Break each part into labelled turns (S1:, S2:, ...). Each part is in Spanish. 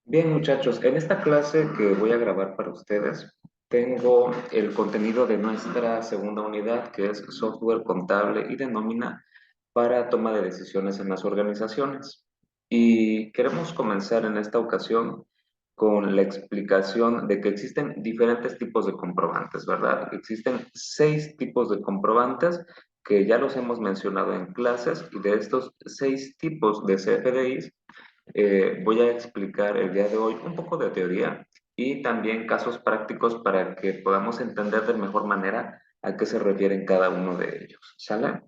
S1: Bien, muchachos, en esta clase que voy a grabar para ustedes, tengo el contenido de nuestra segunda unidad, que es software contable y de nómina para toma de decisiones en las organizaciones. Y queremos comenzar en esta ocasión con la explicación de que existen diferentes tipos de comprobantes, ¿verdad? Existen 6 tipos de comprobantes que ya los hemos mencionado en clases, y de estos 6 tipos de CFDIs voy a explicar el día de hoy un poco de teoría y también casos prácticos para que podamos entender de mejor manera a qué se refieren cada uno de ellos. ¿Sale?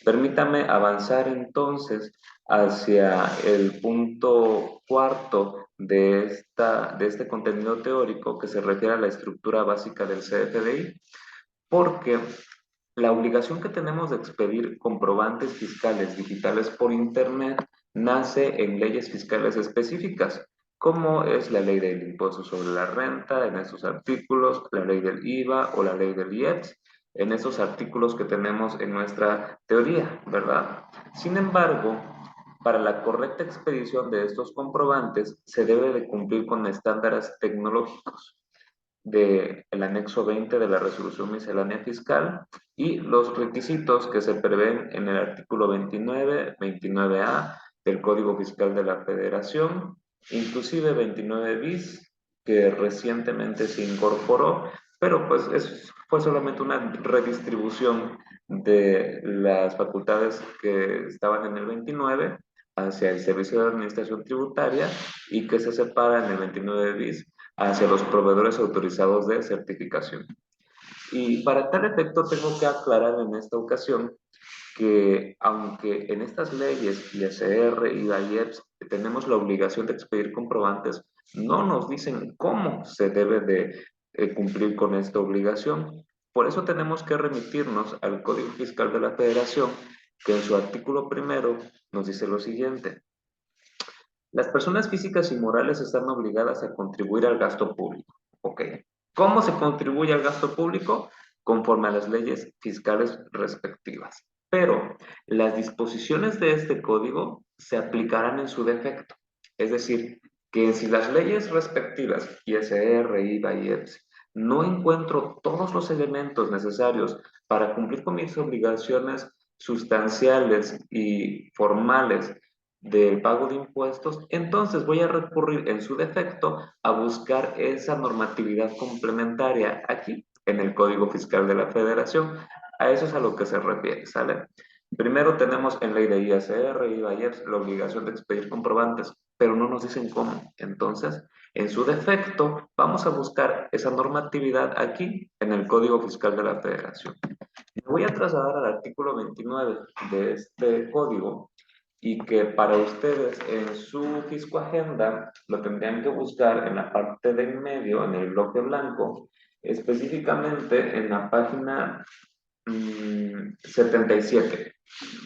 S1: Permítame avanzar entonces hacia el punto cuarto de este contenido teórico que se refiere a la estructura básica del CFDI, porque la obligación que tenemos de expedir comprobantes fiscales digitales por Internet nace en leyes fiscales específicas, como es la ley del impuesto sobre la renta en esos artículos, la ley del IVA o la ley del IEPS, en esos artículos que tenemos en nuestra teoría, ¿verdad? Sin embargo, para la correcta expedición de estos comprobantes se debe de cumplir con estándares tecnológicos del anexo 20 de la resolución miscelánea fiscal y los requisitos que se prevén en el artículo 29, 29A del Código Fiscal de la Federación, inclusive 29 bis, que recientemente se incorporó, pero pues fue solamente una redistribución de las facultades que estaban en el 29 hacia el Servicio de Administración Tributaria y que se separa en el 29 bis hacia los proveedores autorizados de certificación. Y para tal efecto tengo que aclarar en esta ocasión que aunque en estas leyes, ISR y IEPS, tenemos la obligación de expedir comprobantes, no nos dicen cómo se debe de cumplir con esta obligación. Por eso tenemos que remitirnos al Código Fiscal de la Federación, que en su artículo primero nos dice lo siguiente: las personas físicas y morales están obligadas a contribuir al gasto público. ¿Ok? ¿Cómo se contribuye al gasto público? Conforme a las leyes fiscales respectivas. Pero las disposiciones de este código se aplicarán en su defecto. Es decir, que si las leyes respectivas, ISR, IVA y EPS, no encuentro todos los elementos necesarios para cumplir con mis obligaciones sustanciales y formales del pago de impuestos, entonces voy a recurrir en su defecto a buscar esa normatividad complementaria aquí en el Código Fiscal de la Federación. A eso es a lo que se refiere, ¿sale? Primero tenemos en ley de ISR y IVA la obligación de expedir comprobantes, pero no nos dicen cómo. Entonces, en su defecto, vamos a buscar esa normatividad aquí en el Código Fiscal de la Federación. Me voy a trasladar al artículo 29 de este código, y que para ustedes en su Fisco Agenda lo tendrían que buscar en la parte de en medio, en el bloque blanco, específicamente en la página 77.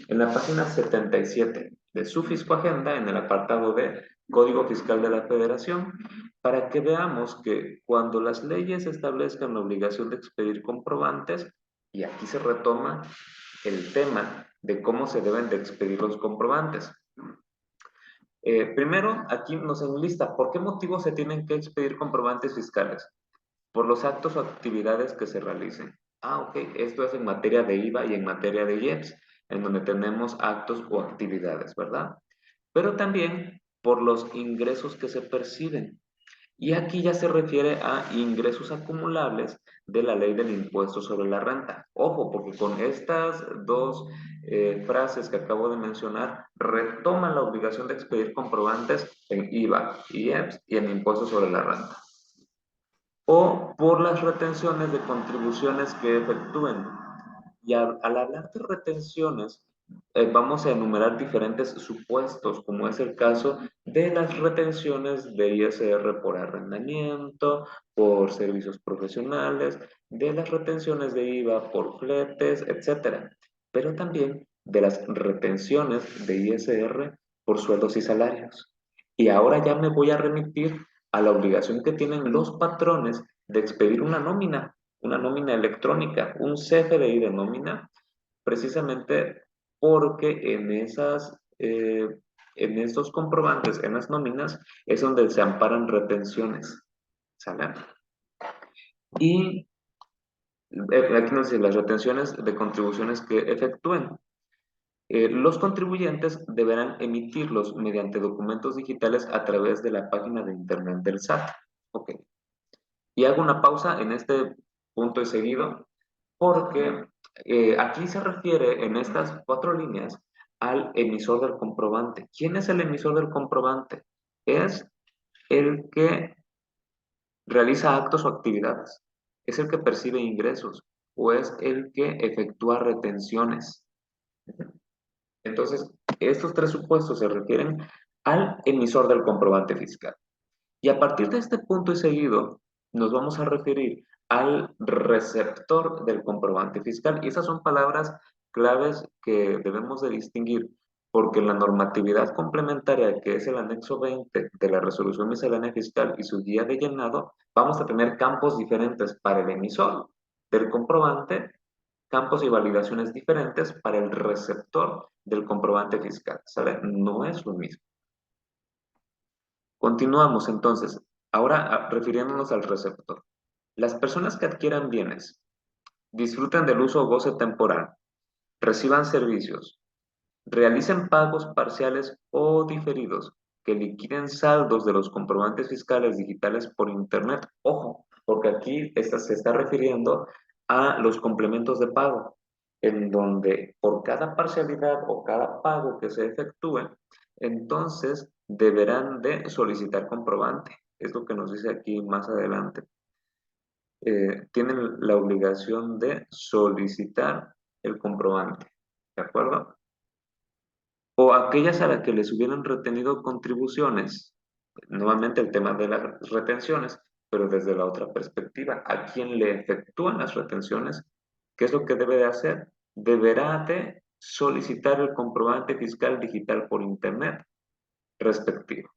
S1: En la página 77 de su Fisco Agenda, en el apartado de Código Fiscal de la Federación, para que veamos que cuando las leyes establezcan la obligación de expedir comprobantes, y aquí se retoma el tema de cómo se deben de expedir los comprobantes. Primero, aquí nos enlista por qué motivo se tienen que expedir comprobantes fiscales. Por los actos o actividades que se realicen. Ah, ok, esto es en materia de IVA y en materia de IEPS, en donde tenemos actos o actividades, ¿verdad? Pero también por los ingresos que se perciben. Y aquí ya se refiere a ingresos acumulables de la ley del impuesto sobre la renta. Ojo, porque con estas dos frases que acabo de mencionar, retoman la obligación de expedir comprobantes en IVA, IEPS y en impuesto sobre la renta, o por las retenciones de contribuciones que efectúen. Y al hablar de retenciones, vamos a enumerar diferentes supuestos, como es el caso de las retenciones de ISR por arrendamiento, por servicios profesionales, de las retenciones de IVA por fletes, etcétera, pero también de las retenciones de ISR por sueldos y salarios. Y ahora ya me voy a remitir a la obligación que tienen los patrones de expedir una nómina electrónica, un CFDI de nómina, precisamente porque en esas En estos comprobantes, en las nóminas, es donde se amparan retenciones, ¿sale? Y aquí nos dice las retenciones de contribuciones que efectúen. Los contribuyentes deberán emitirlos mediante documentos digitales a través de la página de internet del SAT. Ok. Y hago una pausa en este punto y seguido, porque aquí se refiere en estas 4 líneas al emisor del comprobante. ¿Quién es el emisor del comprobante? Es el que realiza actos o actividades, es el que percibe ingresos o es el que efectúa retenciones. Entonces, estos 3 supuestos se refieren al emisor del comprobante fiscal. Y a partir de este punto y seguido, nos vamos a referir al receptor del comprobante fiscal. Y esas son palabras claves que debemos de distinguir, porque en la normatividad complementaria, que es el anexo 20 de la resolución miscelánea fiscal y su guía de llenado, vamos a tener campos diferentes para el emisor del comprobante, campos y validaciones diferentes para el receptor del comprobante fiscal. ¿Sale? No es lo mismo. Continuamos entonces, ahora refiriéndonos al receptor. Las personas que adquieran bienes, disfruten del uso o goce temporal, reciban servicios, realicen pagos parciales o diferidos, que liquiden saldos de los comprobantes fiscales digitales por Internet. Ojo, porque aquí se está refiriendo a los complementos de pago, en donde por cada parcialidad o cada pago que se efectúe, entonces deberán de solicitar comprobante. Es lo que nos dice aquí más adelante. Tienen la obligación de solicitar el comprobante. ¿De acuerdo? O aquellas a las que les hubieran retenido contribuciones. Nuevamente el tema de las retenciones, pero desde la otra perspectiva, a quien le efectúan las retenciones, ¿qué es lo que debe de hacer? Deberá de solicitar el comprobante fiscal digital por Internet respectivo.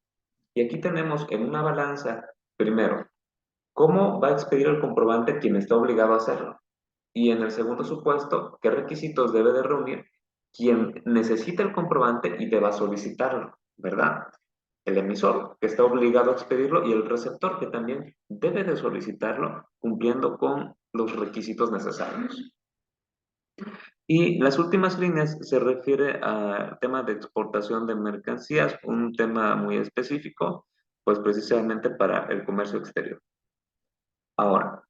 S1: Y aquí tenemos en una balanza, primero, ¿cómo va a expedir el comprobante quien está obligado a hacerlo? Y en el segundo supuesto, ¿qué requisitos debe de reunir quien necesita el comprobante y deba solicitarlo? ¿Verdad? El emisor, que está obligado a expedirlo, y el receptor, que también debe de solicitarlo cumpliendo con los requisitos necesarios. Y las últimas líneas se refiere al tema de exportación de mercancías, un tema muy específico, pues precisamente para el comercio exterior. Ahora,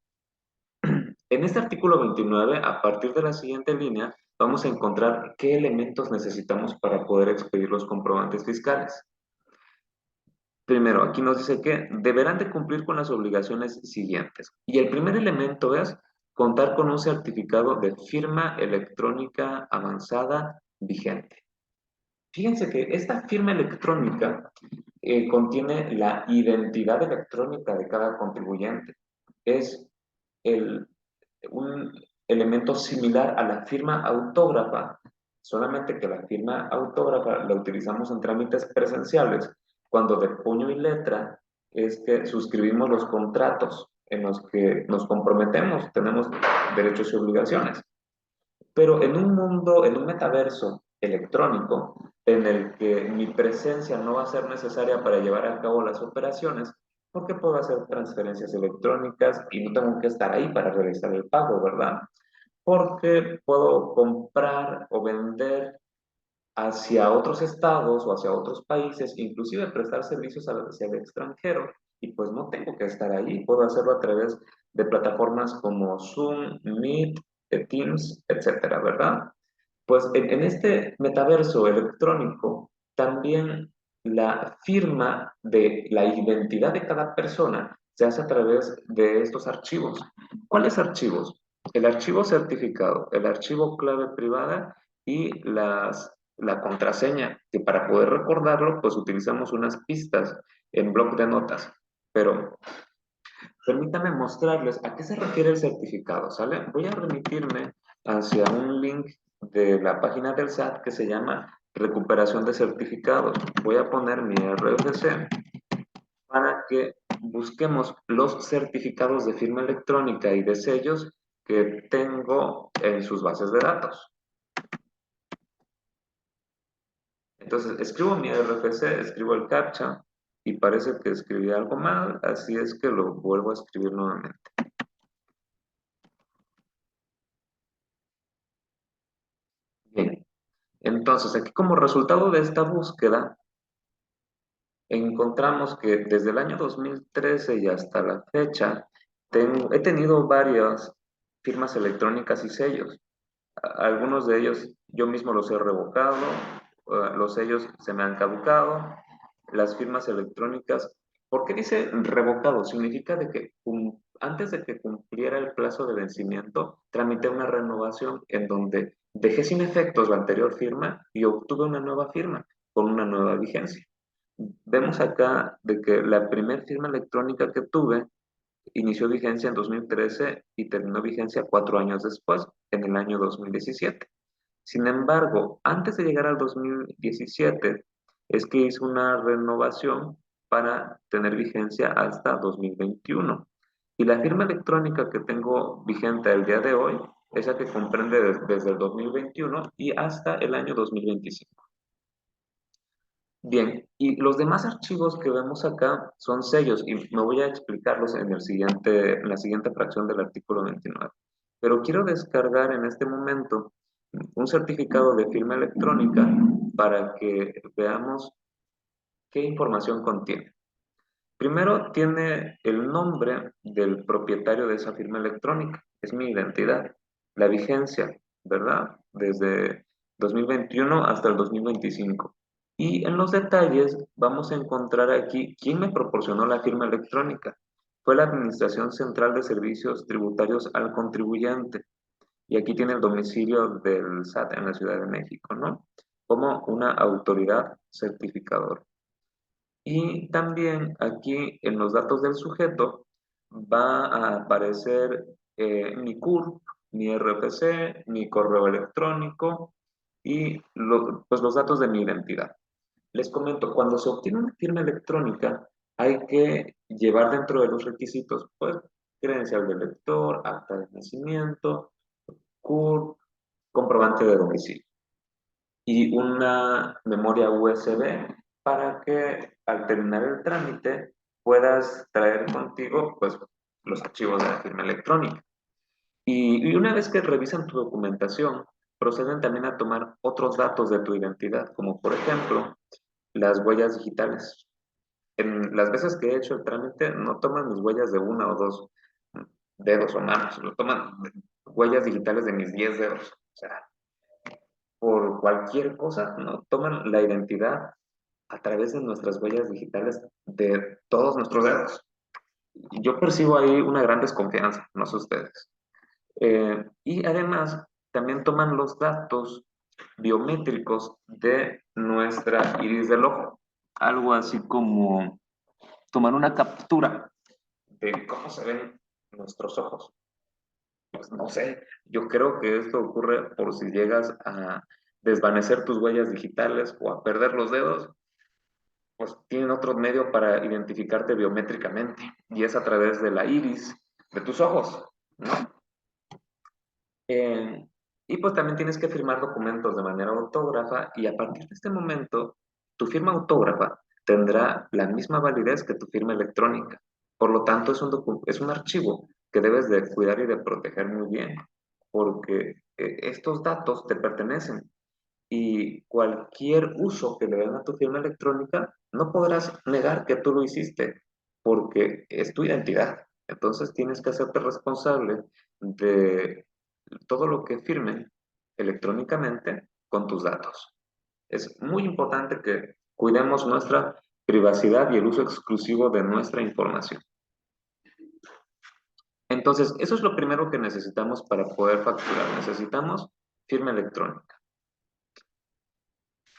S1: en este artículo 29, a partir de la siguiente línea, vamos a encontrar qué elementos necesitamos para poder expedir los comprobantes fiscales. Primero, aquí nos dice que deberán de cumplir con las obligaciones siguientes. Y el primer elemento es contar con un certificado de firma electrónica avanzada vigente. Fíjense que esta firma electrónica contiene la identidad electrónica de cada contribuyente. Es el, un elemento similar a la firma autógrafa, solamente que la firma autógrafa la utilizamos en trámites presenciales, cuando de puño y letra es que suscribimos los contratos en los que nos comprometemos, tenemos derechos y obligaciones. Pero en un mundo, en un metaverso electrónico, en el que mi presencia no va a ser necesaria para llevar a cabo las operaciones, porque puedo hacer transferencias electrónicas y no tengo que estar ahí para realizar el pago, ¿verdad? Porque puedo comprar o vender hacia otros estados o hacia otros países, inclusive prestar servicios hacia el extranjero, y pues no tengo que estar ahí, puedo hacerlo a través de plataformas como Zoom, Meet, Teams, etcétera, ¿verdad? Pues en este metaverso electrónico, también la firma de la identidad de cada persona se hace a través de estos archivos. ¿Cuáles archivos? El archivo certificado, el archivo clave privada y la contraseña, que para poder recordarlo, pues utilizamos unas pistas en bloc de notas. Pero permítame mostrarles a qué se refiere el certificado, ¿sale? Voy a remitirme hacia un link de la página del SAT que se llama recuperación de certificados. Voy a poner mi RFC para que busquemos los certificados de firma electrónica y de sellos que tengo en sus bases de datos. Entonces, escribo mi RFC, escribo el CAPTCHA y parece que escribí algo mal, así es que lo vuelvo a escribir nuevamente. Bien, entonces aquí como resultado de esta búsqueda, encontramos que desde el año 2013 y hasta la fecha, he tenido varias firmas electrónicas y sellos. Algunos de ellos yo mismo los he revocado, los sellos se me han caducado, las firmas electrónicas. ¿Por qué dice revocado? Significa de que antes de que cumpliera el plazo de vencimiento, tramité una renovación en donde dejé sin efectos la anterior firma y obtuve una nueva firma con una nueva vigencia. Vemos acá de que la primera firma electrónica que tuve inició vigencia en 2013 y terminó vigencia 4 años después, en el año 2017. Sin embargo, antes de llegar al 2017, es que hice una renovación para tener vigencia hasta 2021. Y la firma electrónica que tengo vigente el día de hoy, esa que comprende desde el 2021 y hasta el año 2025. Bien, y los demás archivos que vemos acá son sellos y me voy a explicarlos en la siguiente fracción del artículo 29. Pero quiero descargar en este momento un certificado de firma electrónica para que veamos qué información contiene. Primero tiene el nombre del propietario de esa firma electrónica, es mi identidad, la vigencia, ¿verdad? Desde 2021 hasta el 2025. Y en los detalles vamos a encontrar aquí quién me proporcionó la firma electrónica. Fue la Administración Central de Servicios Tributarios al Contribuyente. Y aquí tiene el domicilio del SAT en la Ciudad de México, ¿no? Como una autoridad certificadora. Y también aquí en los datos del sujeto va a aparecer mi CURP, mi RFC, mi correo electrónico y pues los datos de mi identidad. Les comento, cuando se obtiene una firma electrónica, hay que llevar dentro de los requisitos, pues, credencial del lector, acta de nacimiento, CURP, comprobante de domicilio y una memoria USB para que al terminar el trámite puedas traer contigo pues los archivos de la firma electrónica. Y una vez que revisan tu documentación, proceden también a tomar otros datos de tu identidad, como por ejemplo las huellas digitales. En las veces que he hecho el trámite no toman mis huellas de una o dos dedos o manos, lo toman huellas digitales de mis 10 dedos. O sea, por cualquier cosa, ¿no? Toman la identidad a través de nuestras huellas digitales de todos nuestros dedos. Yo percibo ahí una gran desconfianza, no sé ustedes. Y además, también toman los datos biométricos de nuestra iris del ojo. Algo así como tomar una captura de cómo se ven nuestros ojos. Pues no sé, yo creo que esto ocurre por si llegas a desvanecer tus huellas digitales o a perder los dedos, pues tienen otro medio para identificarte biométricamente y es a través de la iris de tus ojos, ¿no? Eh, y pues también tienes que firmar documentos de manera autógrafa y a partir de este momento tu firma autógrafa tendrá la misma validez que tu firma electrónica. Por lo tanto, es un archivo que debes de cuidar y de proteger muy bien porque estos datos te pertenecen y cualquier uso que le den a tu firma electrónica, no podrás negar que tú lo hiciste, porque es tu identidad. Entonces tienes que hacerte responsable de todo lo que firmen electrónicamente con tus datos. Es muy importante que cuidemos nuestra privacidad y el uso exclusivo de nuestra información. Entonces, eso es lo primero que necesitamos para poder facturar. Necesitamos firma electrónica.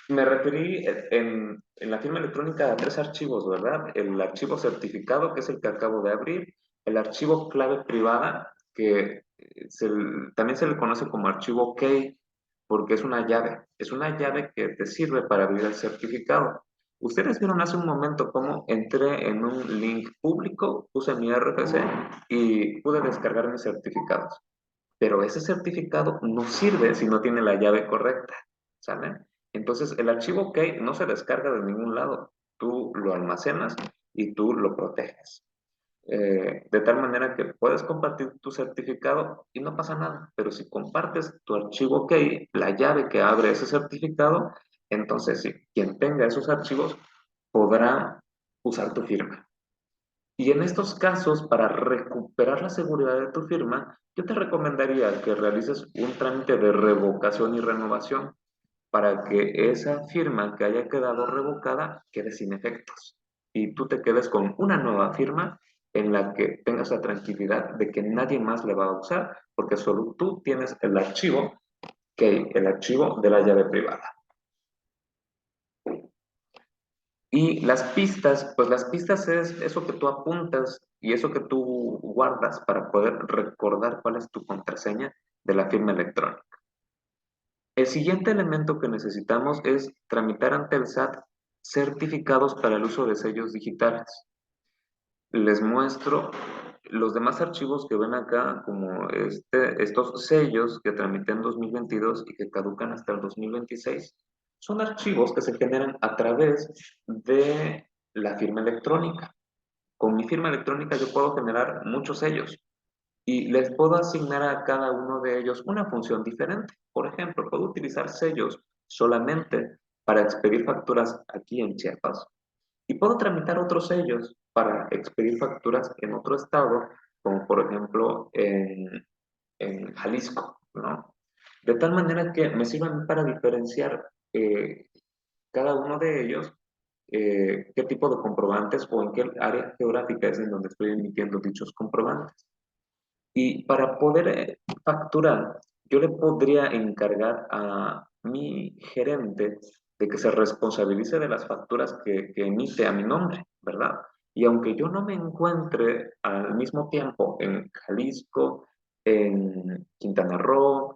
S1: Me referí en la firma electrónica a tres archivos, ¿verdad? El archivo certificado, que es el que acabo de abrir, el archivo clave privada, que también se le conoce como archivo key, porque es una llave que te sirve para abrir el certificado. Ustedes vieron hace un momento cómo entré en un link público, puse mi RFC y pude descargar mis certificados. Pero ese certificado no sirve si no tiene la llave correcta, ¿sale? Entonces, el archivo key no se descarga de ningún lado. Tú lo almacenas y tú lo proteges. De tal manera que puedes compartir tu certificado y no pasa nada. Pero si compartes tu archivo key, la llave que abre ese certificado, entonces sí, quien tenga esos archivos podrá usar tu firma. Y en estos casos, para recuperar la seguridad de tu firma, yo te recomendaría que realices un trámite de revocación y renovación para que esa firma que haya quedado revocada quede sin efectos y tú te quedes con una nueva firma en la que tengas la tranquilidad de que nadie más le va a usar porque solo tú tienes el archivo, que el archivo de la llave privada. Y las pistas, pues las pistas es eso que tú apuntas y eso que tú guardas para poder recordar cuál es tu contraseña de la firma electrónica. El siguiente elemento que necesitamos es tramitar ante el SAT certificados para el uso de sellos digitales. Les muestro los demás archivos que ven acá, como estos sellos que tramité en 2022 y que caducan hasta el 2026. Son archivos que se generan a través de la firma electrónica. Con mi firma electrónica yo puedo generar muchos sellos y les puedo asignar a cada uno de ellos una función diferente. Por ejemplo, puedo utilizar sellos solamente para expedir facturas aquí en Chiapas y puedo tramitar otros sellos para expedir facturas en otro estado, como por ejemplo en Jalisco, ¿no? De tal manera que me sirvan para diferenciar cada uno de ellos qué tipo de comprobantes o en qué área geográfica es en donde estoy emitiendo dichos comprobantes. Y para poder facturar, yo le podría encargar a mi gerente de que se responsabilice de las facturas que emite a mi nombre, ¿verdad? Y aunque yo no me encuentre al mismo tiempo en Jalisco, en Quintana Roo,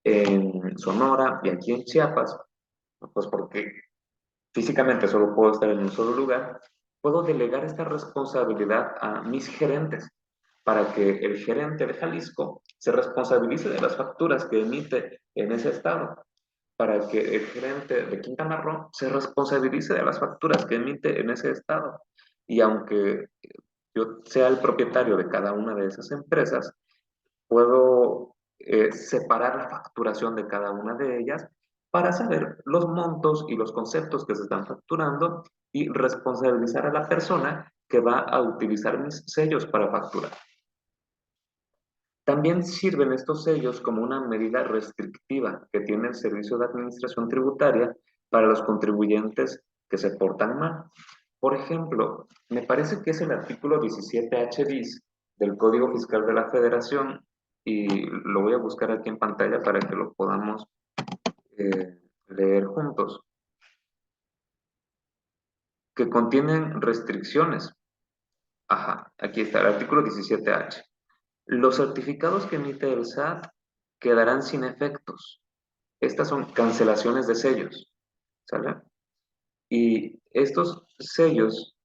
S1: en Sonora y aquí en Chiapas, pues porque físicamente solo puedo estar en un solo lugar, puedo delegar esta responsabilidad a mis gerentes para que el gerente de Jalisco se responsabilice de las facturas que emite en ese estado, para que el gerente de Quintana Roo se responsabilice de las facturas que emite en ese estado. Y aunque yo sea el propietario de cada una de esas empresas, puedo separar la facturación de cada una de ellas para saber los montos y los conceptos que se están facturando y responsabilizar a la persona que va a utilizar mis sellos para facturar. También sirven estos sellos como una medida restrictiva que tiene el Servicio de Administración Tributaria para los contribuyentes que se portan mal. Por ejemplo, me parece que es el artículo 17H bis del Código Fiscal de la Federación y lo voy a buscar aquí en pantalla para que lo podamos leer juntos, que contienen restricciones. Ajá, aquí está el artículo 17H. Los certificados que emite el SAT quedarán sin efectos. Estas son cancelaciones de sellos, ¿sale? Y estos sellos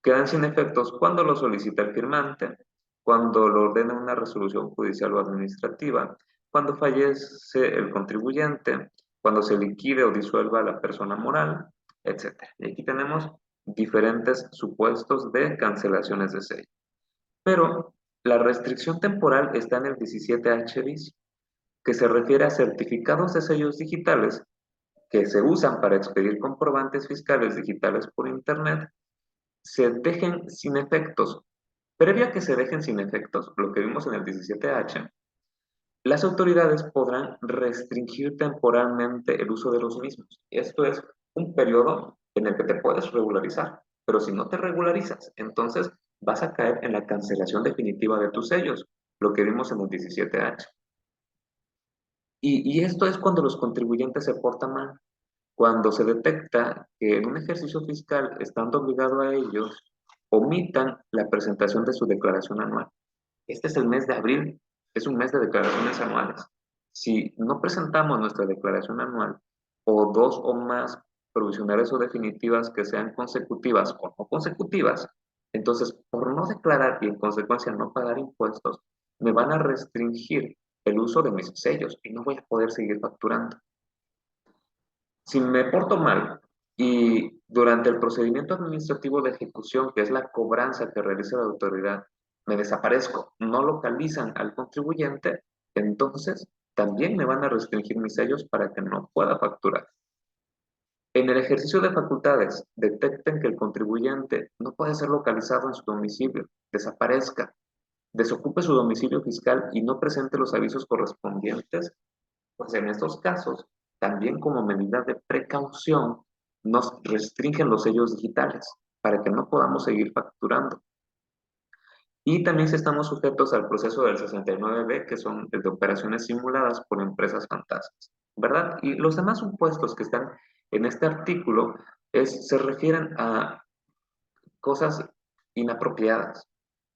S1: quedan sin efectos cuando lo solicita el firmante, cuando lo ordena una resolución judicial o administrativa, cuando fallece el contribuyente, cuando se liquide o disuelva la persona moral, etc. Y aquí tenemos diferentes supuestos de cancelaciones de sello. Pero la restricción temporal está en el 17H bis, que se refiere a certificados de sellos digitales que se usan para expedir comprobantes fiscales digitales por Internet, se dejen sin efectos. Previo a que se dejen sin efectos, lo que vimos en el 17H, las autoridades podrán restringir temporalmente el uso de los mismos. Esto es un periodo en el que te puedes regularizar, pero si no te regularizas, entonces vas a caer en la cancelación definitiva de tus sellos, lo que vimos en el 17H. Y esto es cuando los contribuyentes se portan mal, cuando se detecta que en un ejercicio fiscal, estando obligado a ellos, omitan la presentación de su declaración anual. Este es el mes de abril, es un mes de declaraciones anuales. Si no presentamos nuestra declaración anual o dos o más provisionales o definitivas que sean consecutivas o no consecutivas, entonces por no declarar y en consecuencia no pagar impuestos, me van a restringir el uso de mis sellos y no voy a poder seguir facturando. Si me porto mal y durante el procedimiento administrativo de ejecución, que es la cobranza que realiza la autoridad, me desaparezco, no localizan al contribuyente, entonces también me van a restringir mis sellos para que no pueda facturar. En el ejercicio de facultades, detecten que el contribuyente no puede ser localizado en su domicilio, desaparezca, desocupe su domicilio fiscal y no presente los avisos correspondientes, pues en estos casos, también como medida de precaución, nos restringen los sellos digitales para que no podamos seguir facturando. Y también si estamos sujetos al proceso del 69B, que son de operaciones simuladas por empresas fantasmas, ¿verdad? Y los demás supuestos que están en este artículo se refieren a cosas inapropiadas,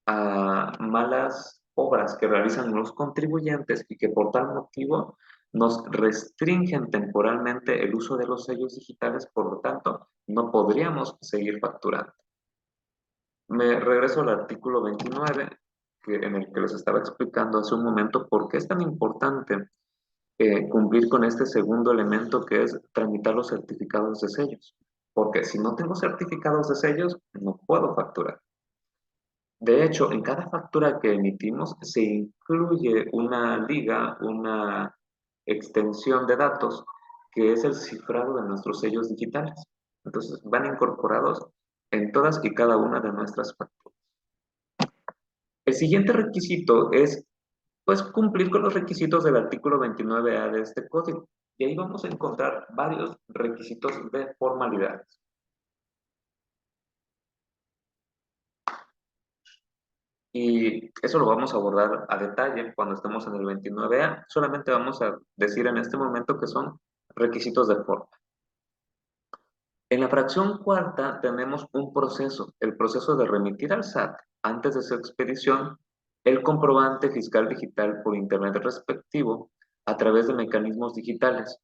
S1: a malas obras que realizan los contribuyentes y que por tal motivo nos restringen temporalmente el uso de los sellos digitales, por lo tanto, no podríamos seguir facturando. Me regreso al artículo 29, en el que les estaba explicando hace un momento por qué es tan importante cumplir con este segundo elemento que es tramitar los certificados de sellos. Porque si no tengo certificados de sellos, no puedo facturar. De hecho, en cada factura que emitimos se incluye una liga, una extensión de datos, que es el cifrado de nuestros sellos digitales. Entonces, van incorporados en todas y cada una de nuestras facturas. El siguiente requisito es, pues, cumplir con los requisitos del artículo 29A de este código. Y ahí vamos a encontrar varios requisitos de formalidades. Y eso lo vamos a abordar a detalle cuando estemos en el 29A. Solamente vamos a decir en este momento que son requisitos de forma. En la fracción cuarta tenemos un proceso, el proceso de remitir al SAT antes de su expedición el comprobante fiscal digital por Internet respectivo a través de mecanismos digitales,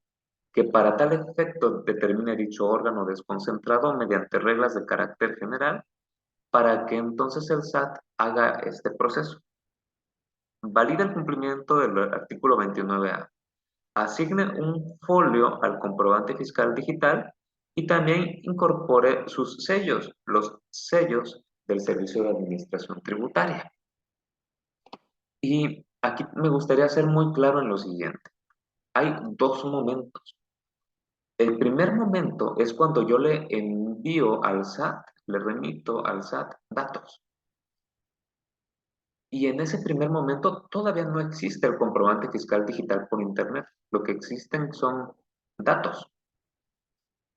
S1: que para tal efecto determine dicho órgano desconcentrado mediante reglas de carácter general para que entonces el SAT haga este proceso. Valida el cumplimiento del artículo 29A. Asigne un folio al comprobante fiscal digital y también incorpore sus sellos, los sellos del Servicio de Administración Tributaria. Y aquí me gustaría ser muy claro en lo siguiente. Hay dos momentos. El primer momento es cuando yo le envío al SAT, le remito al SAT datos. Y en ese primer momento todavía no existe el comprobante fiscal digital por Internet. Lo que existen son datos.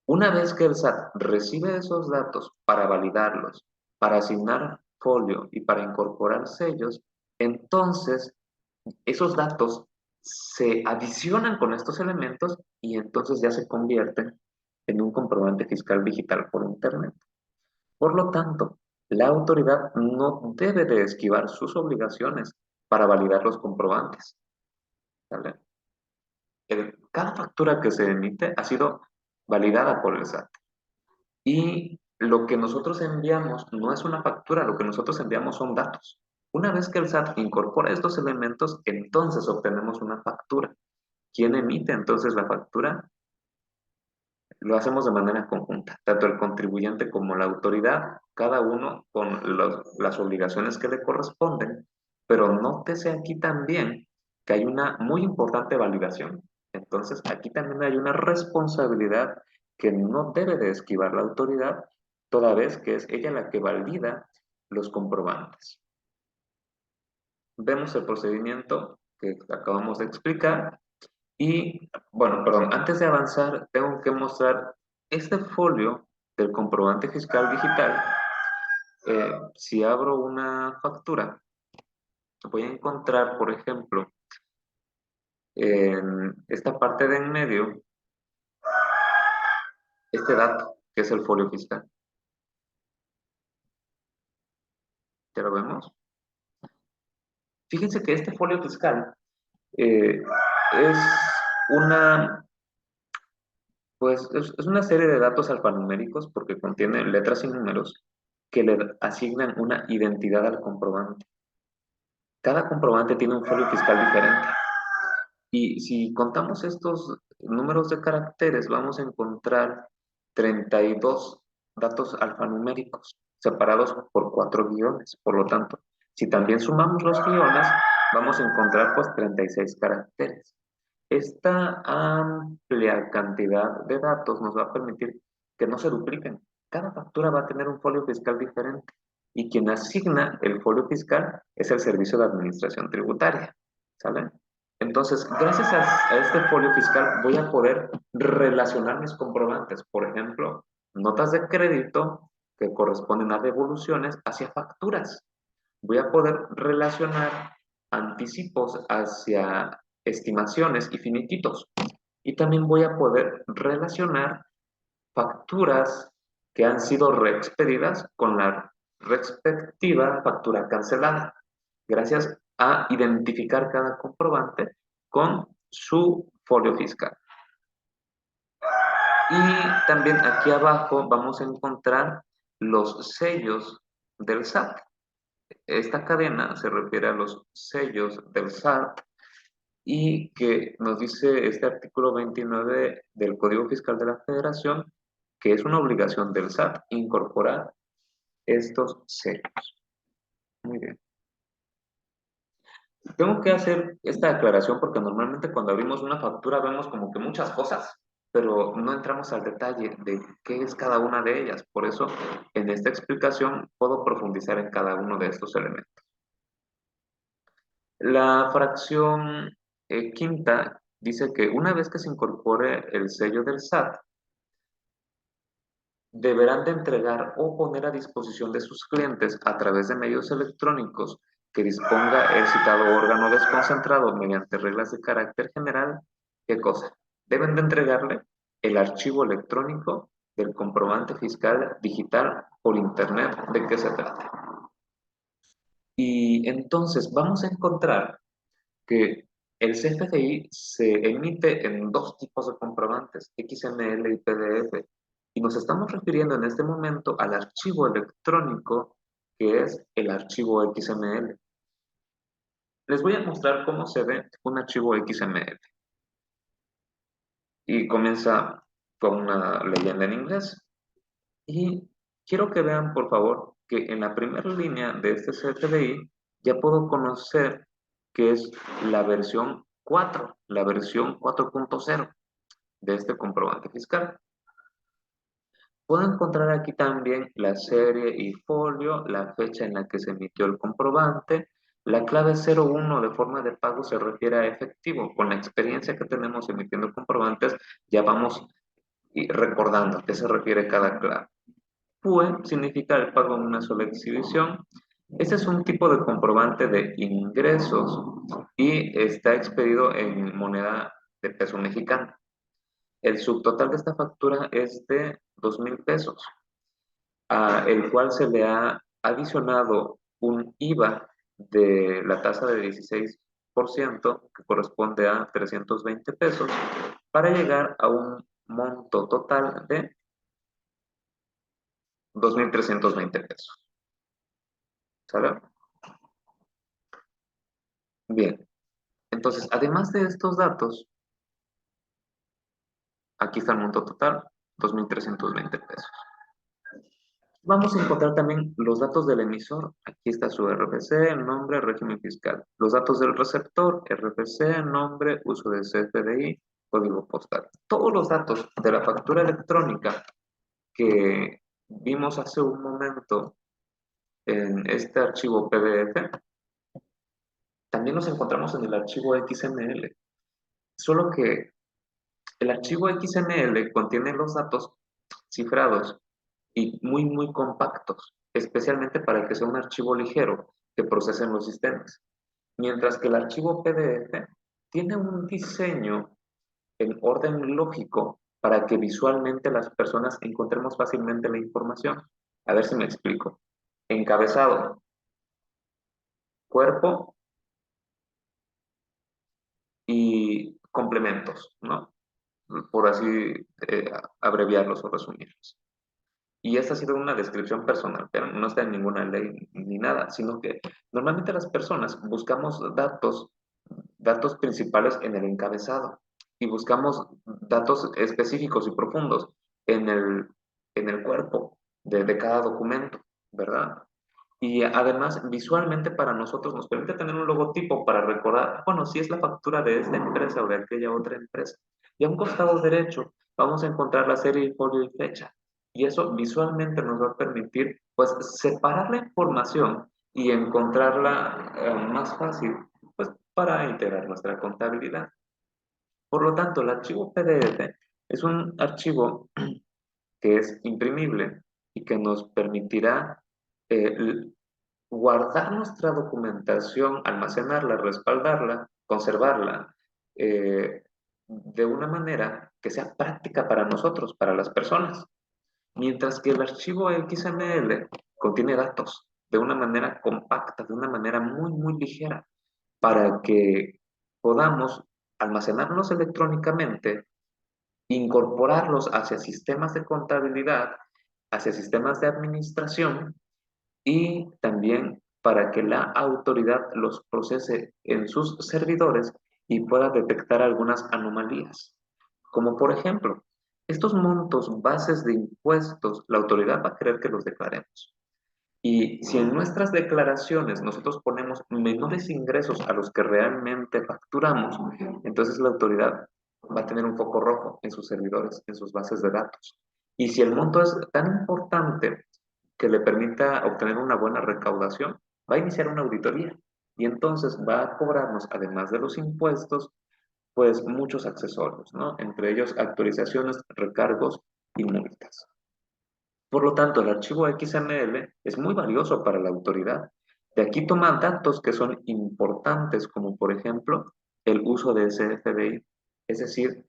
S1: Una vez que el SAT recibe esos datos para validarlos, para asignar folio y para incorporar sellos, entonces esos datos se adicionan con estos elementos y entonces ya se convierten en un comprobante fiscal digital por Internet. Por lo tanto, la autoridad no debe de esquivar sus obligaciones para validar los comprobantes. ¿Vale? Cada factura que se emite ha sido validada por el SAT. Y lo que nosotros enviamos no es una factura, lo que nosotros enviamos son datos. Una vez que el SAT incorpora estos elementos, entonces obtenemos una factura. ¿Quién emite entonces la factura? Lo hacemos de manera conjunta, tanto el contribuyente como la autoridad, cada uno con las obligaciones que le corresponden, pero nótese aquí también que hay una muy importante validación. Entonces, aquí también hay una responsabilidad que no debe de esquivar la autoridad, toda vez que es ella la que valida los comprobantes. Vemos el procedimiento que acabamos de explicar y, bueno, perdón, antes de avanzar, tengo que mostrar este folio del comprobante fiscal digital. Si abro una factura, voy a encontrar, por ejemplo, en esta parte de en medio, este dato, que es el folio fiscal. ¿Ya lo vemos? Fíjense que este folio fiscal es una, pues, es una serie de datos alfanuméricos porque contiene letras y números que le asignan una identidad al comprobante. Cada comprobante tiene un folio fiscal diferente. Y si contamos estos números de caracteres vamos a encontrar 32 datos alfanuméricos separados por 4 guiones. Por lo tanto, si también sumamos los guiones, vamos a encontrar pues 36 caracteres. Esta amplia cantidad de datos nos va a permitir que no se dupliquen. Cada factura va a tener un folio fiscal diferente y quien asigna el folio fiscal es el Servicio de Administración Tributaria. ¿Sale? Entonces, gracias a este folio fiscal voy a poder relacionar mis comprobantes. Por ejemplo, notas de crédito que corresponden a devoluciones hacia facturas. Voy a poder relacionar anticipos hacia estimaciones y finiquitos. Y también voy a poder relacionar facturas que han sido reexpedidas con la respectiva factura cancelada, gracias a identificar cada comprobante con su folio fiscal. Y también aquí abajo vamos a encontrar los sellos del SAT. Esta cadena se refiere a los sellos del SAT y que nos dice este artículo 29 del Código Fiscal de la Federación que es una obligación del SAT incorporar estos sellos. Muy bien. Tengo que hacer esta aclaración porque normalmente cuando abrimos una factura vemos como que muchas cosas, pero no entramos al detalle de qué es cada una de ellas. Por eso, en esta explicación puedo profundizar en cada uno de estos elementos. La fracción quinta dice que una vez que se incorpore el sello del SAT, deberán de entregar o poner a disposición de sus clientes a través de medios electrónicos que disponga el citado órgano desconcentrado mediante reglas de carácter general. ¿Qué cosa? Deben de entregarle el archivo electrónico del comprobante fiscal digital por internet. ¿De qué se trata? Y entonces vamos a encontrar que el CFDI se emite en dos tipos de comprobantes, XML y PDF, y nos estamos refiriendo en este momento al archivo electrónico que es el archivo XML. Les voy a mostrar cómo se ve un archivo XML. Y comienza con una leyenda en inglés. Y quiero que vean, por favor, que en la primera línea de este CFDI ya puedo conocer que es la versión 4, la versión 4.0 de este comprobante fiscal. Puedo encontrar aquí también la serie y folio, la fecha en la que se emitió el comprobante. La clave 01 de forma de pago se refiere a efectivo. Con la experiencia que tenemos emitiendo comprobantes, ya vamos recordando a qué se refiere cada clave. PUE significa el pago en una sola exhibición. Este es un tipo de comprobante de ingresos y está expedido en moneda de peso mexicano. El subtotal de esta factura es de 2,000 pesos, a el cual se le ha adicionado un IVA de la tasa de 16%, que corresponde a 320 pesos, para llegar a un monto total de 2,320 pesos. ¿Sale? Bien, entonces, además de estos datos, aquí está el monto total, 2,320 pesos. Vamos a encontrar también los datos del emisor. Aquí está su RFC, nombre, régimen fiscal. Los datos del receptor, RFC, nombre, uso de CFDI, código postal. Todos los datos de la factura electrónica que vimos hace un momento en este archivo PDF, también los encontramos en el archivo XML. Solo que el archivo XML contiene los datos cifrados y muy compactos, especialmente para que sea un archivo ligero que procesen los sistemas. Mientras que el archivo PDF tiene un diseño en orden lógico para que visualmente las personas encontremos fácilmente la información. A ver si me explico. Encabezado, cuerpo y complementos, ¿no? Por así abreviarlos o resumirlos. Y esta ha sido una descripción personal, pero no está en ninguna ley ni nada, sino que normalmente las personas buscamos datos principales en el encabezado y buscamos datos específicos y profundos en el cuerpo de cada documento, ¿verdad? Y además, visualmente para nosotros nos permite tener un logotipo para recordar, bueno, si es la factura de esta empresa o de aquella otra empresa. Y a un costado derecho vamos a encontrar la serie, folio y fecha. Y eso visualmente nos va a permitir, pues, separar la información y encontrarla más fácil, pues, para integrar nuestra contabilidad. Por lo tanto, el archivo PDF es un archivo que es imprimible y que nos permitirá eh, guardar nuestra documentación, almacenarla, respaldarla, conservarla, de una manera que sea práctica para nosotros, para las personas. Mientras que el archivo XML contiene datos de una manera compacta, de una manera muy, muy ligera, para que podamos almacenarlos electrónicamente, incorporarlos hacia sistemas de contabilidad, hacia sistemas de administración y también para que la autoridad los procese en sus servidores y pueda detectar algunas anomalías. Como por ejemplo, estos montos bases de impuestos, la autoridad va a querer que los declaremos. Y si en nuestras declaraciones nosotros ponemos menores ingresos a los que realmente facturamos, entonces la autoridad va a tener un foco rojo en sus servidores, en sus bases de datos. Y si el monto es tan importante que le permita obtener una buena recaudación, va a iniciar una auditoría y entonces va a cobrarnos, además de los impuestos, pues muchos accesorios, ¿no? Entre ellos actualizaciones, recargos y multas. Por lo tanto, el archivo XML es muy valioso para la autoridad. De aquí toma datos que son importantes, como por ejemplo el uso de ese CFDI, es decir,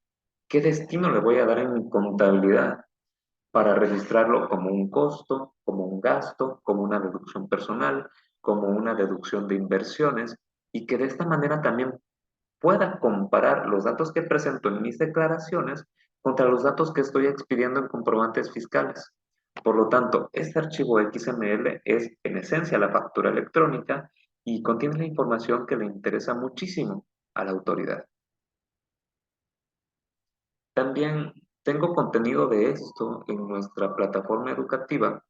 S1: qué destino le voy a dar en mi contabilidad para registrarlo como un costo, como un gasto, como una deducción personal, como una deducción de inversiones, y que de esta manera también pueda comparar los datos que presento en mis declaraciones contra los datos que estoy expidiendo en comprobantes fiscales. Por lo tanto, este archivo XML es en esencia la factura electrónica y contiene la información que le interesa muchísimo a la autoridad. También tengo contenido de esto en nuestra plataforma educativa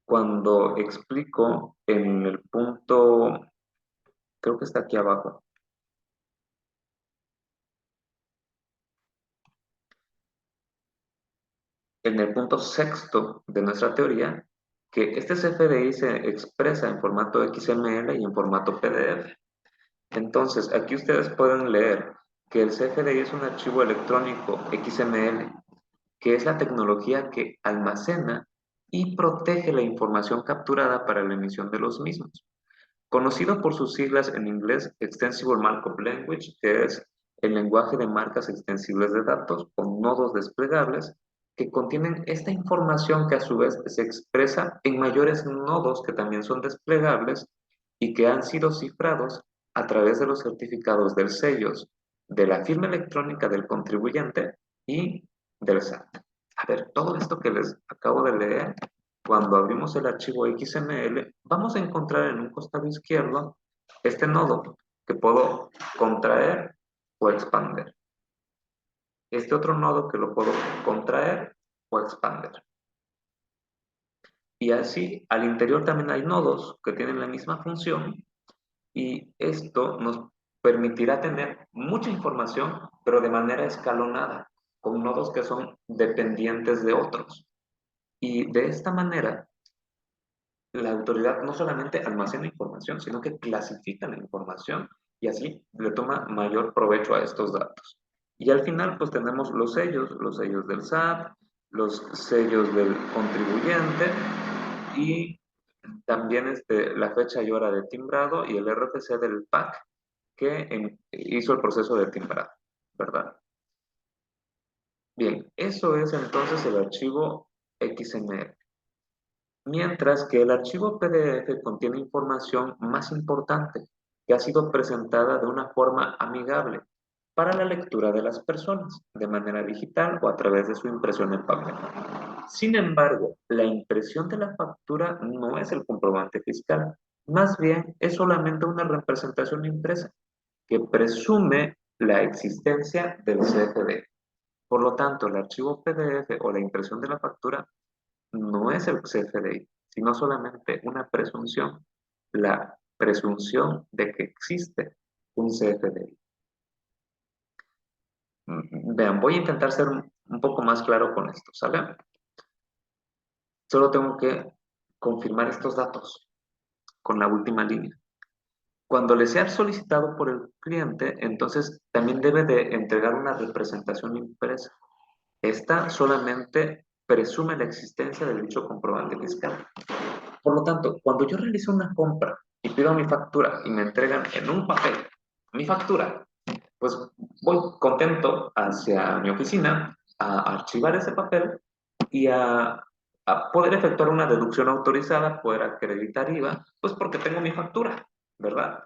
S1: cuando explico en el punto, creo que está aquí abajo, en el punto sexto de nuestra teoría, que este CFDI se expresa en formato XML y en formato PDF. Entonces, aquí ustedes pueden leer que el CFDI es un archivo electrónico XML, que es la tecnología que almacena y protege la información capturada para la emisión de los mismos. Conocido por sus siglas en inglés Extensible Markup Language, que es el lenguaje de marcas extensibles de datos con nodos desplegables que contienen esta información que a su vez se expresa en mayores nodos que también son desplegables y que han sido cifrados a través de los certificados del sellos de la firma electrónica del contribuyente y del SAT. A ver, todo esto que les acabo de leer, cuando abrimos el archivo XML, vamos a encontrar en un costado izquierdo este nodo que puedo contraer o expander. Este otro nodo que lo puedo contraer o expander. Y así, al interior también hay nodos que tienen la misma función y esto nos permitirá tener mucha información, pero de manera escalonada, con nodos que son dependientes de otros. Y de esta manera, la autoridad no solamente almacena información, sino que clasifica la información y así le toma mayor provecho a estos datos. Y al final, pues tenemos los sellos del SAT, los sellos del contribuyente y también la fecha y hora de timbrado y el RFC del PAC que hizo el proceso de timbrado, ¿verdad? Bien, eso es entonces el archivo XML. Mientras que el archivo PDF contiene información más importante que ha sido presentada de una forma amigable para la lectura de las personas, de manera digital o a través de su impresión en papel. Sin embargo, la impresión de la factura no es el comprobante fiscal, más bien es solamente una representación impresa que presume la existencia del CFDI. Por lo tanto, el archivo PDF o la impresión de la factura no es el CFDI, sino solamente una presunción, la presunción de que existe un CFDI. Vean, voy a intentar ser un poco más claro con esto, ¿sale? Solo tengo que confirmar estos datos con la última línea. Cuando le sea solicitado por el cliente, entonces también debe de entregar una representación impresa. Esta solamente presume la existencia de dicho comprobante fiscal. Por lo tanto, cuando yo realizo una compra y pido mi factura y me entregan en un papel mi factura, pues voy contento hacia mi oficina a archivar ese papel y a poder efectuar una deducción autorizada, poder acreditar IVA, pues porque tengo mi factura, ¿verdad?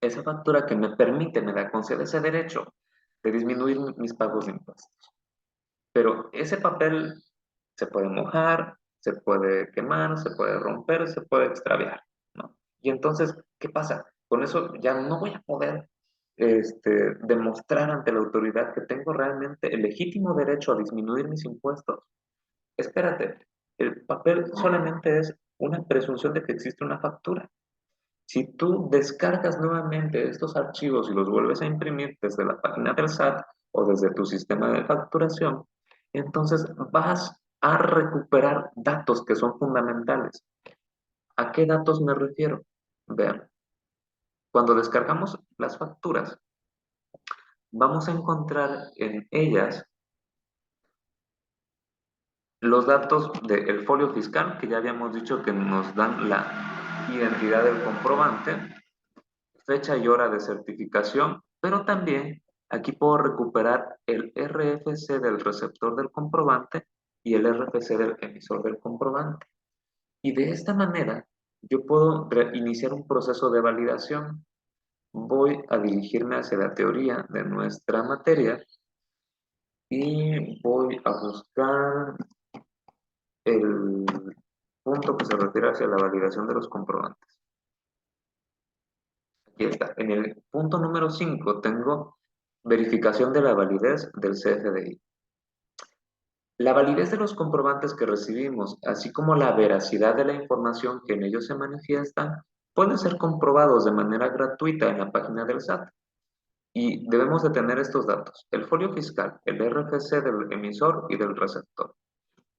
S1: Esa factura que me permite, me da, concede ese derecho de disminuir mis pagos de impuestos. Pero ese papel se puede mojar, se puede quemar, se puede romper, se puede extraviar, ¿no? Y entonces, ¿qué pasa? Con eso ya no voy a poder demostrar ante la autoridad que tengo realmente el legítimo derecho a disminuir mis impuestos. Espérate, el papel solamente es una presunción de que existe una factura. Si tú descargas nuevamente estos archivos y los vuelves a imprimir desde la página del SAT o desde tu sistema de facturación, entonces vas a recuperar datos que son fundamentales. ¿A qué datos me refiero? Vean, cuando descargamos las facturas, vamos a encontrar en ellas los datos del folio fiscal, que ya habíamos dicho que nos dan la identidad del comprobante, fecha y hora de certificación, pero también aquí puedo recuperar el RFC del receptor del comprobante y el RFC del emisor del comprobante. Y de esta manera yo puedo iniciar un proceso de validación. Voy a dirigirme hacia la teoría de nuestra materia y voy a buscar el punto que se refiere hacia la validación de los comprobantes. Aquí está. En el punto número 5 tengo verificación de la validez del CFDI. La validez de los comprobantes que recibimos, así como la veracidad de la información que en ellos se manifiesta, pueden ser comprobados de manera gratuita en la página del SAT. Y debemos de tener estos datos: el folio fiscal, el RFC del emisor y del receptor.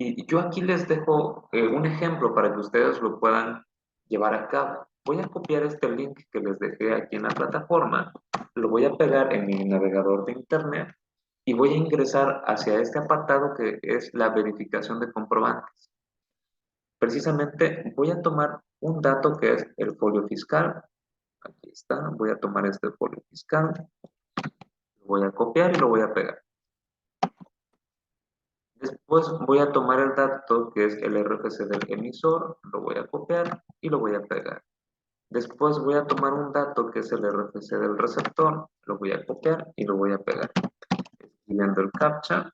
S1: Y yo aquí les dejo un ejemplo para que ustedes lo puedan llevar a cabo. Voy a copiar este link que les dejé aquí en la plataforma, lo voy a pegar en mi navegador de internet y voy a ingresar hacia este apartado que es la verificación de comprobantes. Precisamente voy a tomar un dato que es el folio fiscal. Aquí está, voy a tomar este folio fiscal, lo voy a copiar y lo voy a pegar. Después voy a tomar el dato que es el RFC del emisor, lo voy a copiar y lo voy a pegar. Después voy a tomar un dato que es el RFC del receptor, lo voy a copiar y lo voy a pegar. Siguiendo el CAPTCHA,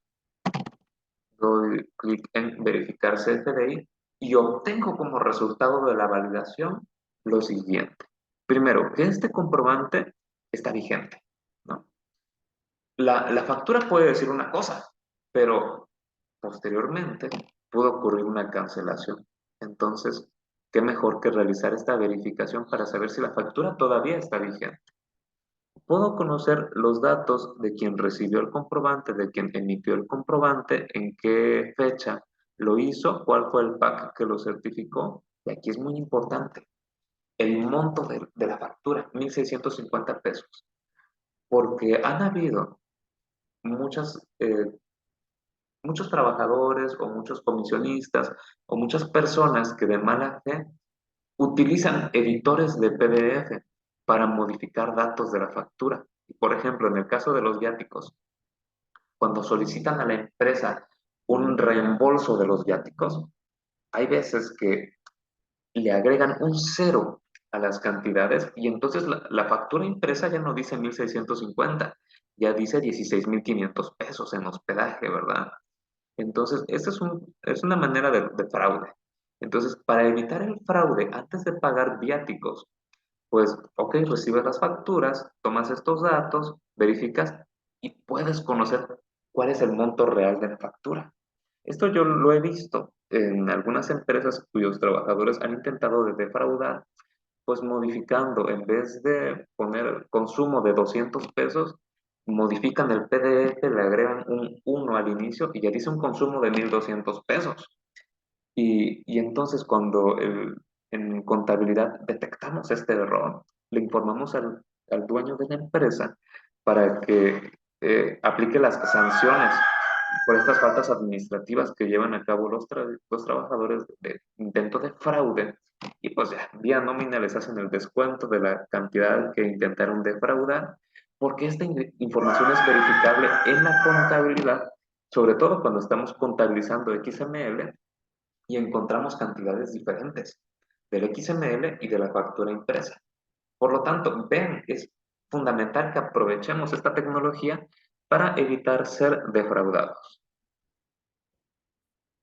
S1: doy clic en verificar CFDI y obtengo como resultado de la validación lo siguiente. Primero, que este comprobante está vigente, ¿no? La factura puede decir una cosa, pero posteriormente pudo ocurrir una cancelación. Entonces, ¿qué mejor que realizar esta verificación para saber si la factura todavía está vigente? Puedo conocer los datos de quien recibió el comprobante, de quien emitió el comprobante, en qué fecha lo hizo, cuál fue el PAC que lo certificó. Y aquí es muy importante, el monto de la factura, 1,650 pesos. Porque han habido muchos trabajadores o muchos comisionistas o muchas personas que de mala fe utilizan editores de PDF para modificar datos de la factura. Por ejemplo, en el caso de los viáticos, cuando solicitan a la empresa un reembolso de los viáticos, hay veces que le agregan un cero a las cantidades y entonces la factura impresa ya no dice 1,650, ya dice 16,500 pesos en hospedaje, ¿verdad? Entonces, esta es una manera de fraude. Entonces, para evitar el fraude, antes de pagar viáticos, Pues, ok, recibes las facturas, tomas estos datos, verificas y puedes conocer cuál es el monto real de la factura. Esto yo lo he visto en algunas empresas cuyos trabajadores han intentado de defraudar, pues modificando, en vez de poner consumo de 200 pesos, modifican el PDF, le agregan un uno al inicio y ya dice un consumo de 1,200 pesos. Y entonces cuando en contabilidad detectamos este error, le informamos al dueño de la empresa para que aplique las sanciones por estas faltas administrativas que llevan a cabo los trabajadores de intento de fraude. Y pues ya, vía nómina les hacen el descuento de la cantidad que intentaron defraudar, porque esta información es verificable en la contabilidad, sobre todo cuando estamos contabilizando XML y encontramos cantidades diferentes del XML y de la factura impresa. Por lo tanto, ven, es fundamental que aprovechemos esta tecnología para evitar ser defraudados.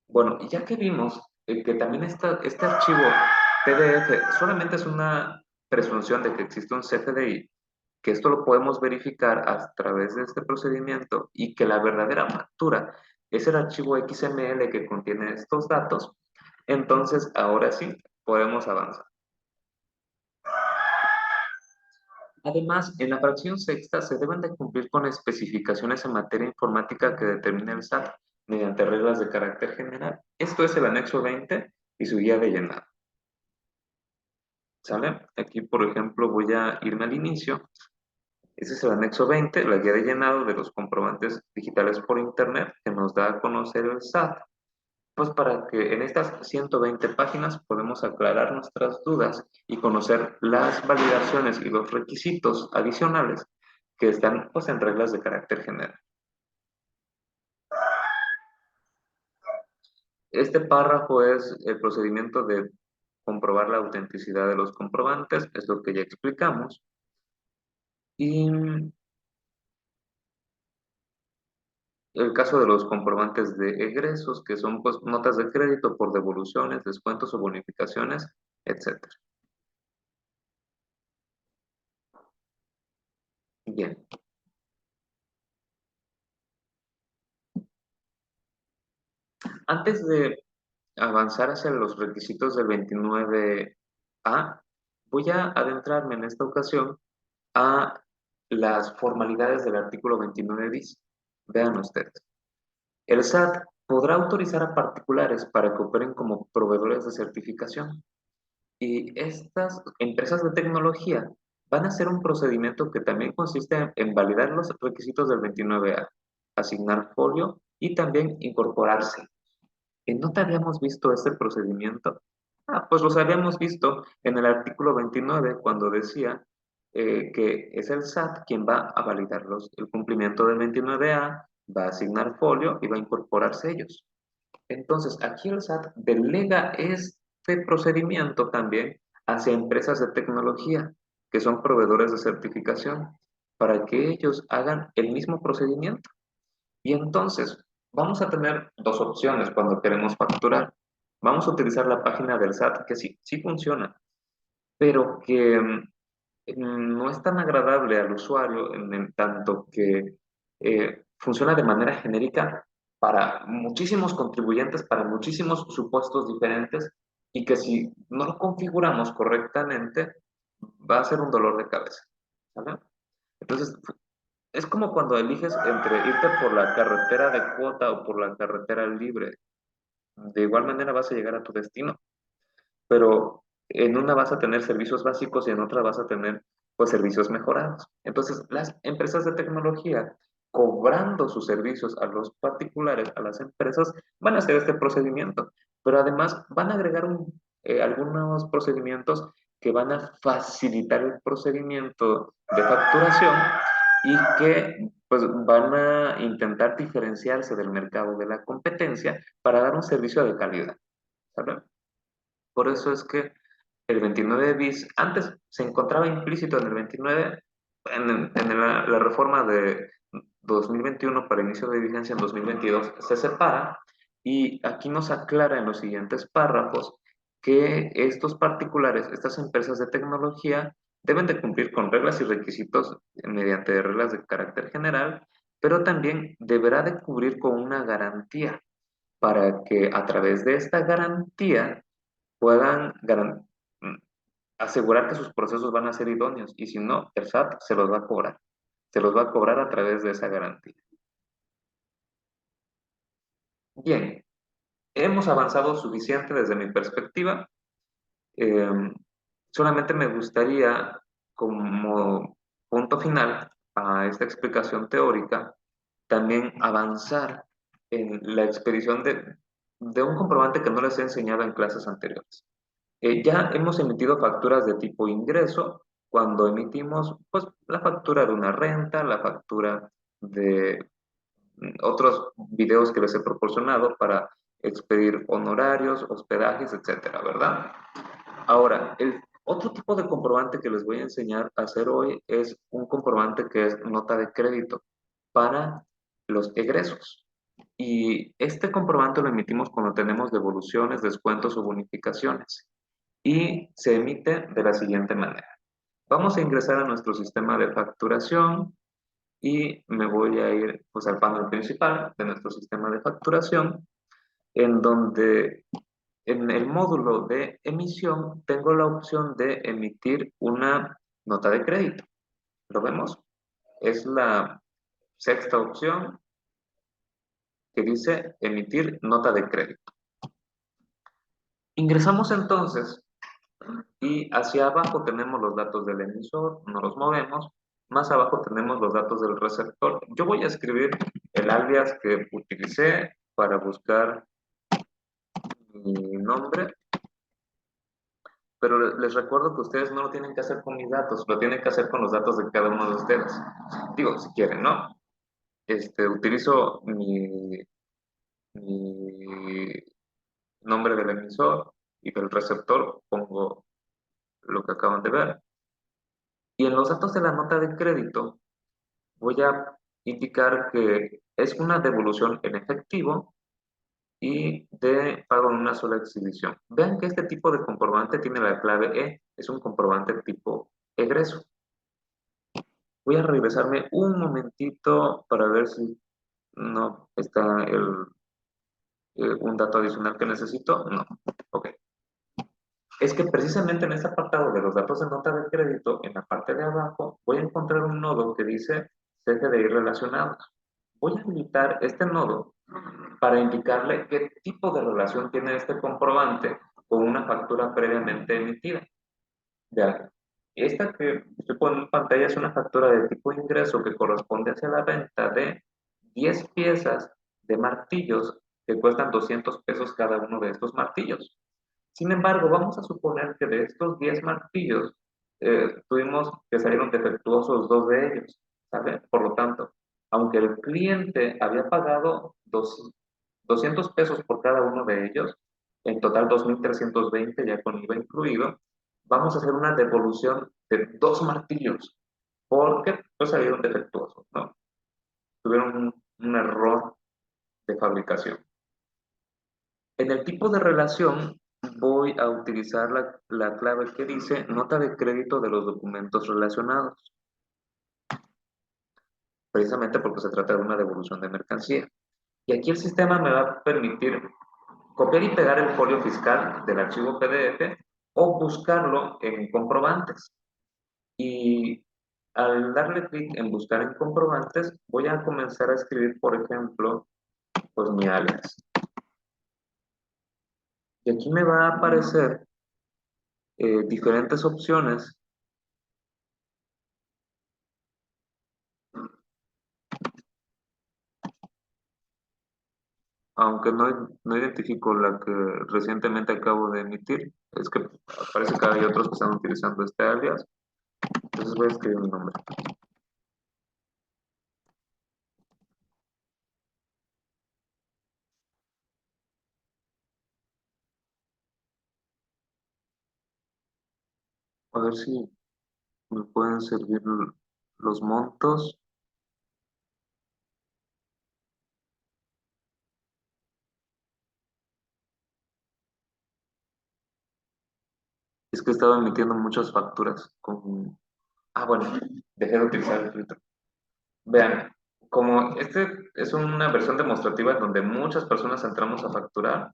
S1: Bueno, y ya que vimos que también este archivo PDF solamente es una presunción de que existe un CFDI, que esto lo podemos verificar a través de este procedimiento y que la verdadera factura es el archivo XML que contiene estos datos, entonces ahora sí podemos avanzar. Además, en la fracción sexta se deben de cumplir con especificaciones en materia informática que determina el SAT mediante reglas de carácter general. Esto es el anexo 20 y su guía de llenado. ¿Sale? Aquí, por ejemplo, voy a irme al inicio. Ese es el anexo 20, la guía de llenado de los comprobantes digitales por Internet que nos da a conocer el SAT. Pues para que en estas 120 páginas podemos aclarar nuestras dudas y conocer las validaciones y los requisitos adicionales que están pues, en reglas de carácter general. Este párrafo es el procedimiento de comprobar la autenticidad de los comprobantes, es lo que ya explicamos. Y el caso de los comprobantes de egresos, que son pues, notas de crédito por devoluciones, descuentos o bonificaciones, etc. Bien, antes de avanzar hacia los requisitos del 29A, voy a adentrarme en esta ocasión a las formalidades del artículo 29 bis. Vean ustedes. El SAT podrá autorizar a particulares para que operen como proveedores de certificación. Y estas empresas de tecnología van a hacer un procedimiento que también consiste en validar los requisitos del 29A, asignar folio y también incorporarse. ¿No te habíamos visto este procedimiento? Ah, pues los habíamos visto en el artículo 29 cuando decía que es el SAT quien va a validar el cumplimiento del 29A, va a asignar folio y va a incorporar sellos. Entonces, aquí el SAT delega este procedimiento también hacia empresas de tecnología, que son proveedores de certificación, para que ellos hagan el mismo procedimiento. Y entonces, vamos a tener dos opciones cuando queremos facturar. Vamos a utilizar la página del SAT, que sí, sí funciona, pero que no es tan agradable al usuario en tanto que funciona de manera genérica para muchísimos contribuyentes, para muchísimos supuestos diferentes, y que si no lo configuramos correctamente, va a ser un dolor de cabeza. ¿Sale? Entonces, es como cuando eliges entre irte por la carretera de cuota o por la carretera libre. De igual manera vas a llegar a tu destino, pero en una vas a tener servicios básicos y en otra vas a tener pues servicios mejorados. Entonces, las empresas de tecnología cobrando sus servicios a los particulares, a las empresas, van a hacer este procedimiento, pero además van a agregar algunos procedimientos que van a facilitar el procedimiento de facturación y que pues van a intentar diferenciarse del mercado de la competencia para dar un servicio de calidad. ¿Saben? Por eso es que el 29 bis, antes se encontraba implícito en el 29, en la reforma de 2021 para inicio de vigencia en 2022, se separa y aquí nos aclara en los siguientes párrafos que estos particulares, estas empresas de tecnología, Deben de cumplir con reglas y requisitos mediante reglas de carácter general, pero también deberá de cubrir con una garantía para que a través de esta garantía puedan asegurar que sus procesos van a ser idóneos y si no, el SAT se los va a cobrar. Se los va a cobrar a través de esa garantía. Bien, hemos avanzado suficiente desde mi perspectiva. Eh, Solamente me gustaría, como punto final a esta explicación teórica, también avanzar en la expedición de un comprobante que no les he enseñado en clases anteriores. Ya hemos emitido facturas de tipo ingreso cuando emitimos pues, la factura de una renta, la factura de otros videos que les he proporcionado para expedir honorarios, hospedajes, etcétera, ¿verdad? Ahora, el otro tipo de comprobante que les voy a enseñar a hacer hoy es un comprobante que es nota de crédito para los egresos. Y este comprobante lo emitimos cuando tenemos devoluciones, descuentos o bonificaciones. Y se emite de la siguiente manera. Vamos a ingresar a nuestro sistema de facturación y me voy a ir pues, al panel principal de nuestro sistema de facturación, en donde en el módulo de emisión tengo la opción de emitir una nota de crédito. ¿Lo vemos? Es la sexta opción que dice emitir nota de crédito. Ingresamos entonces y hacia abajo tenemos los datos del emisor, no los movemos. Más abajo tenemos los datos del receptor. Yo voy a escribir el alias que utilicé para buscar mi nombre, pero les recuerdo que ustedes no lo tienen que hacer con mis datos, lo tienen que hacer con los datos de cada uno de ustedes. Digo, si quieren, ¿no? Utilizo mi nombre del emisor y del receptor pongo lo que acaban de ver. Y en los datos de la nota de crédito voy a indicar que es una devolución en efectivo y de pago en una sola exhibición. Vean que este tipo de comprobante tiene la clave E, es un comprobante tipo egreso. Voy a regresarme un momentito para ver si no está un dato adicional que necesito. No, ok. Es que precisamente en este apartado de los datos de nota de crédito, en la parte de abajo, voy a encontrar un nodo que dice CFDI relacionados. Voy a habilitar este nodo para indicarle qué tipo de relación tiene este comprobante con una factura previamente emitida. Ya, esta que estoy poniendo en pantalla es una factura de tipo ingreso que corresponde hacia la venta de 10 piezas de martillos que cuestan 200 pesos cada uno de estos martillos. Sin embargo, vamos a suponer que de estos 10 martillos tuvimos que salieron defectuosos dos de ellos, ¿sabe? Por lo tanto, aunque el cliente había pagado 200 pesos por cada uno de ellos, en total 2.320 ya con IVA incluido, vamos a hacer una devolución de dos martillos porque pues salieron defectuosos, ¿no? Tuvieron un error de fabricación. En el tipo de relación voy a utilizar la clave que dice nota de crédito de los documentos relacionados, precisamente porque se trata de una devolución de mercancía. Y aquí el sistema me va a permitir copiar y pegar el folio fiscal del archivo PDF o buscarlo en comprobantes. Y al darle clic en buscar en comprobantes, voy a comenzar a escribir, por ejemplo, pues mi alias. Y aquí me va a aparecer diferentes opciones, aunque no identifico la que recientemente acabo de emitir. Es que parece que hay otros que están utilizando este alias. Entonces voy a escribir mi nombre. A ver si me pueden servir los montos. Es que he estado emitiendo muchas facturas con... Ah, bueno, dejé de utilizar el filtro. Vean, como este es una versión demostrativa en donde muchas personas entramos a facturar,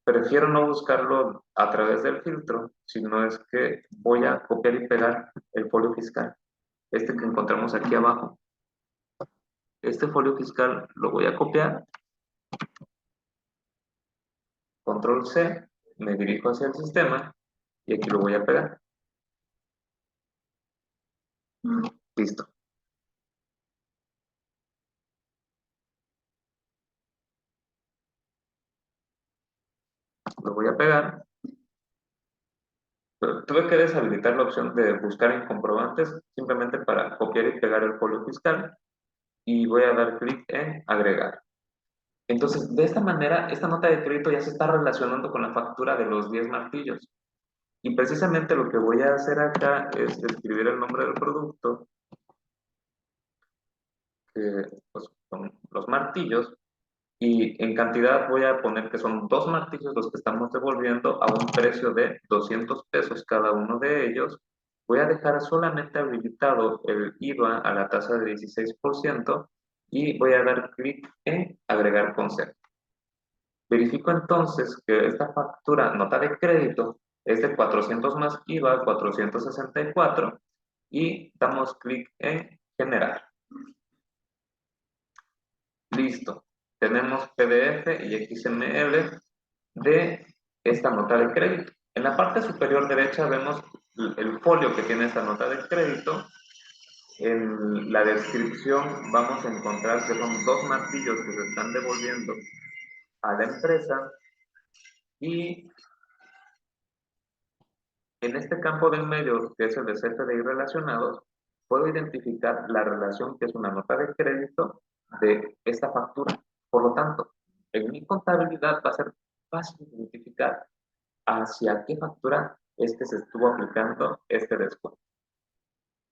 S1: prefiero no buscarlo a través del filtro, sino es que voy a copiar y pegar el folio fiscal, este que encontramos aquí abajo. Este folio fiscal lo voy a copiar, control C, me dirijo hacia el sistema y aquí lo voy a pegar. Listo. Lo voy a pegar. Pero tuve que deshabilitar la opción de buscar en comprobantes simplemente para copiar y pegar el folio fiscal y voy a dar clic en agregar. Entonces, de esta manera, esta nota de crédito ya se está relacionando con la factura de los 10 martillos. Y precisamente lo que voy a hacer acá es escribir el nombre del producto, que pues, son los martillos, y en cantidad voy a poner que son 2 martillos los que estamos devolviendo a un precio de 200 pesos cada uno de ellos. Voy a dejar solamente habilitado el IVA a la tasa de 16% y voy a dar clic en agregar concepto. Verifico entonces que esta factura, nota de crédito, es de 400 más IVA, 464, y damos clic en generar. Listo. Tenemos PDF y XML de esta nota de crédito. En la parte superior derecha vemos el folio que tiene esta nota de crédito. En la descripción vamos a encontrar que son 2 martillos que se están devolviendo a la empresa y en este campo del medio, que es el de CFDI relacionados, puedo identificar la relación que es una nota de crédito de esta factura. Por lo tanto, en mi contabilidad va a ser fácil identificar hacia qué factura es que se estuvo aplicando este descuento.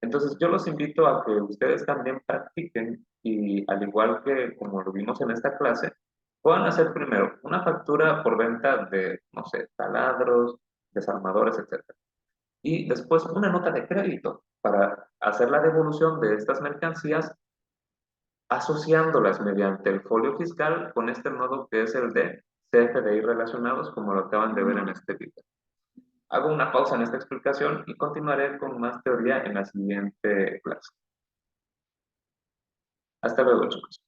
S1: Entonces, yo los invito a que ustedes también practiquen y al igual que como lo vimos en esta clase, puedan hacer primero una factura por venta de, no sé, taladros, desarmadores, etcétera y después una nota de crédito para hacer la devolución de estas mercancías asociándolas mediante el folio fiscal con este nodo que es el de CFDI relacionados, como lo acaban de ver en este video. Hago una pausa en esta explicación y continuaré con más teoría en la siguiente clase. Hasta luego, chicos.